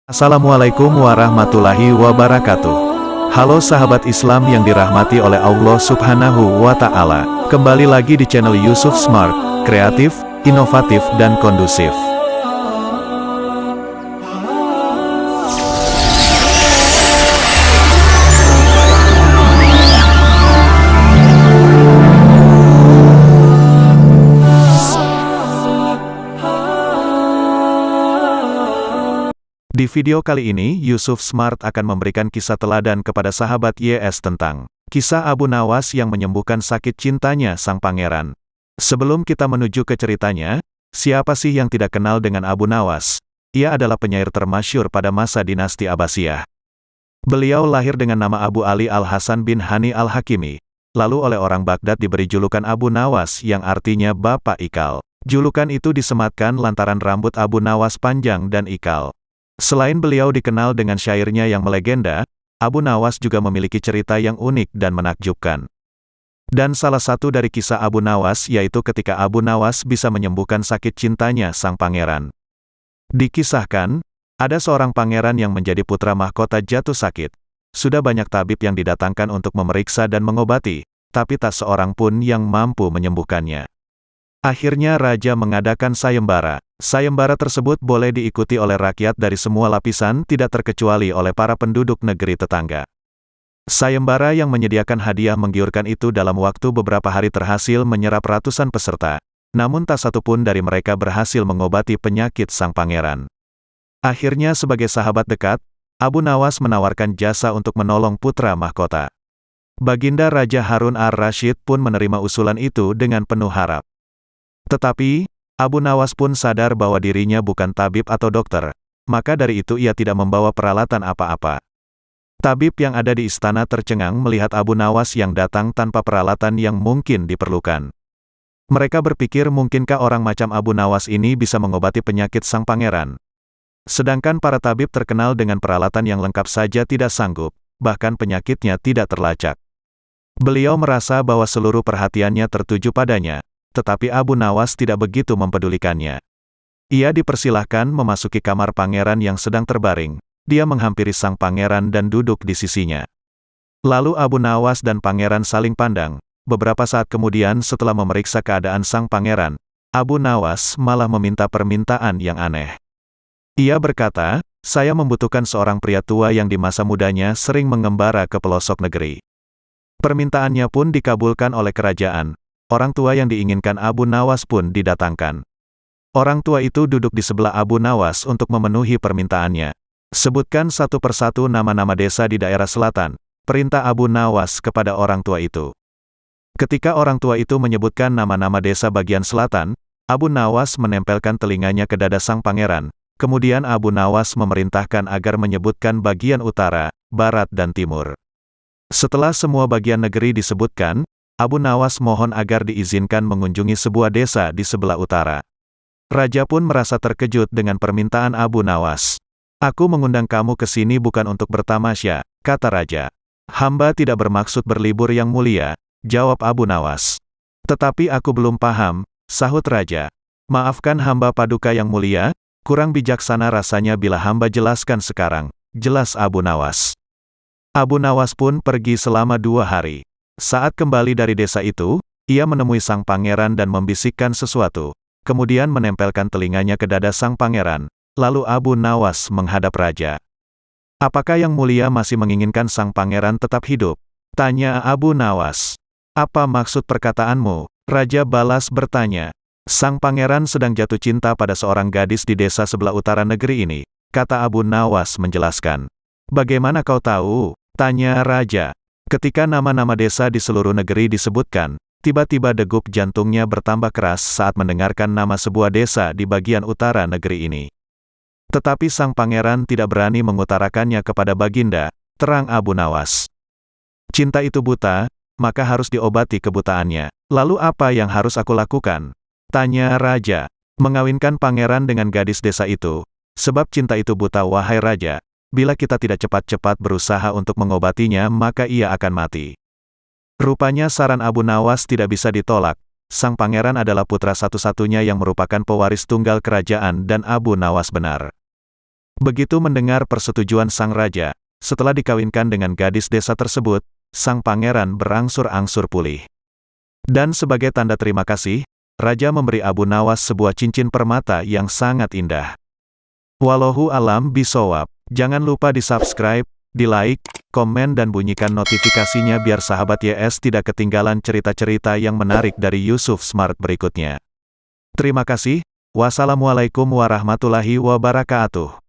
Assalamualaikum warahmatullahi wabarakatuh. Halo sahabat Islam yang dirahmati oleh Allah Subhanahu wa Ta'ala. Kembali lagi di channel Yusuf Smart, kreatif, inovatif, dan kondusif. Di video kali ini, Yusuf Smart akan memberikan kisah teladan kepada sahabat YS tentang kisah Abu Nawas yang menyembuhkan sakit cintanya sang pangeran. Sebelum kita menuju ke ceritanya, siapa sih yang tidak kenal dengan Abu Nawas? Ia adalah penyair termasyhur pada masa dinasti Abbasiyah. Beliau lahir dengan nama Abu Ali Al-Hasan bin Hani Al-Hakimi, lalu oleh orang Baghdad diberi julukan Abu Nawas yang artinya Bapak Ikal. Julukan itu disematkan lantaran rambut Abu Nawas panjang dan ikal. Selain beliau dikenal dengan syairnya yang melegenda, Abu Nawas juga memiliki cerita yang unik dan menakjubkan. Dan salah satu dari kisah Abu Nawas yaitu ketika Abu Nawas bisa menyembuhkan sakit cintanya sang pangeran. Dikisahkan, ada seorang pangeran yang menjadi putra mahkota jatuh sakit. Sudah banyak tabib yang didatangkan untuk memeriksa dan mengobati, tapi tak seorang pun yang mampu menyembuhkannya. Akhirnya raja mengadakan sayembara. Sayembara tersebut boleh diikuti oleh rakyat dari semua lapisan, tidak terkecuali oleh para penduduk negeri tetangga. Sayembara yang menyediakan hadiah menggiurkan itu dalam waktu beberapa hari berhasil menyerap ratusan peserta, namun tak satu pun dari mereka berhasil mengobati penyakit sang pangeran. Akhirnya sebagai sahabat dekat, Abu Nawas menawarkan jasa untuk menolong putra mahkota. Baginda Raja Harun ar-Rasyid pun menerima usulan itu dengan penuh harap. Tetapi, Abu Nawas pun sadar bahwa dirinya bukan tabib atau dokter, maka dari itu ia tidak membawa peralatan apa-apa. Tabib yang ada di istana tercengang melihat Abu Nawas yang datang tanpa peralatan yang mungkin diperlukan. Mereka berpikir mungkinkah orang macam Abu Nawas ini bisa mengobati penyakit sang pangeran. Sedangkan para tabib terkenal dengan peralatan yang lengkap saja tidak sanggup, bahkan penyakitnya tidak terlacak. Beliau merasa bahwa seluruh perhatiannya tertuju padanya. Tetapi Abu Nawas tidak begitu mempedulikannya. Ia dipersilahkan memasuki kamar pangeran yang sedang terbaring. Dia menghampiri sang pangeran dan duduk di sisinya. Lalu Abu Nawas dan pangeran saling pandang. Beberapa saat kemudian setelah memeriksa keadaan sang pangeran, Abu Nawas malah meminta permintaan yang aneh. Ia berkata, "Saya membutuhkan seorang pria tua yang di masa mudanya sering mengembara ke pelosok negeri." Permintaannya pun dikabulkan oleh kerajaan. Orang tua yang diinginkan Abu Nawas pun didatangkan. Orang tua itu duduk di sebelah Abu Nawas untuk memenuhi permintaannya. Sebutkan satu persatu nama-nama desa di daerah selatan, perintah Abu Nawas kepada orang tua itu. Ketika orang tua itu menyebutkan nama-nama desa bagian selatan, Abu Nawas menempelkan telinganya ke dada sang pangeran. Kemudian Abu Nawas memerintahkan agar menyebutkan bagian utara, barat dan timur. Setelah semua bagian negeri disebutkan, Abu Nawas mohon agar diizinkan mengunjungi sebuah desa di sebelah utara. Raja pun merasa terkejut dengan permintaan Abu Nawas. "Aku mengundang kamu ke sini bukan untuk bertamasya," kata raja. "Hamba tidak bermaksud berlibur yang mulia," jawab Abu Nawas. "Tetapi aku belum paham," sahut raja. "Maafkan hamba paduka yang mulia, kurang bijaksana rasanya bila hamba jelaskan sekarang," jelas Abu Nawas. Abu Nawas pun pergi selama 2 hari. Saat kembali dari desa itu, ia menemui sang pangeran dan membisikkan sesuatu, kemudian menempelkan telinganya ke dada sang pangeran, lalu Abu Nawas menghadap raja. "Apakah yang mulia masih menginginkan sang pangeran tetap hidup?" tanya Abu Nawas. "Apa maksud perkataanmu?" Raja balas bertanya. "Sang pangeran sedang jatuh cinta pada seorang gadis di desa sebelah utara negeri ini," kata Abu Nawas menjelaskan. "Bagaimana kau tahu?" tanya raja. Ketika nama-nama desa di seluruh negeri disebutkan, tiba-tiba degup jantungnya bertambah keras saat mendengarkan nama sebuah desa di bagian utara negeri ini. Tetapi sang pangeran tidak berani mengutarakannya kepada baginda, terang Abu Nawas. "Cinta itu buta, maka harus diobati kebutaannya. Lalu apa yang harus aku lakukan?" tanya raja. "Mengawinkan pangeran dengan gadis desa itu, sebab cinta itu buta wahai raja. Bila kita tidak cepat-cepat berusaha untuk mengobatinya maka ia akan mati." Rupanya saran Abu Nawas tidak bisa ditolak. Sang pangeran adalah putra satu-satunya yang merupakan pewaris tunggal kerajaan dan Abu Nawas benar. Begitu mendengar persetujuan sang raja, setelah dikawinkan dengan gadis desa tersebut, sang pangeran berangsur-angsur pulih. Dan sebagai tanda terima kasih, raja memberi Abu Nawas sebuah cincin permata yang sangat indah. Wallahu alam bisawab. Jangan lupa di-subscribe, di-like, komen dan bunyikan notifikasinya biar sahabat YS tidak ketinggalan cerita-cerita yang menarik dari Yusuf Smart berikutnya. Terima kasih. Wassalamualaikum warahmatullahi wabarakatuh.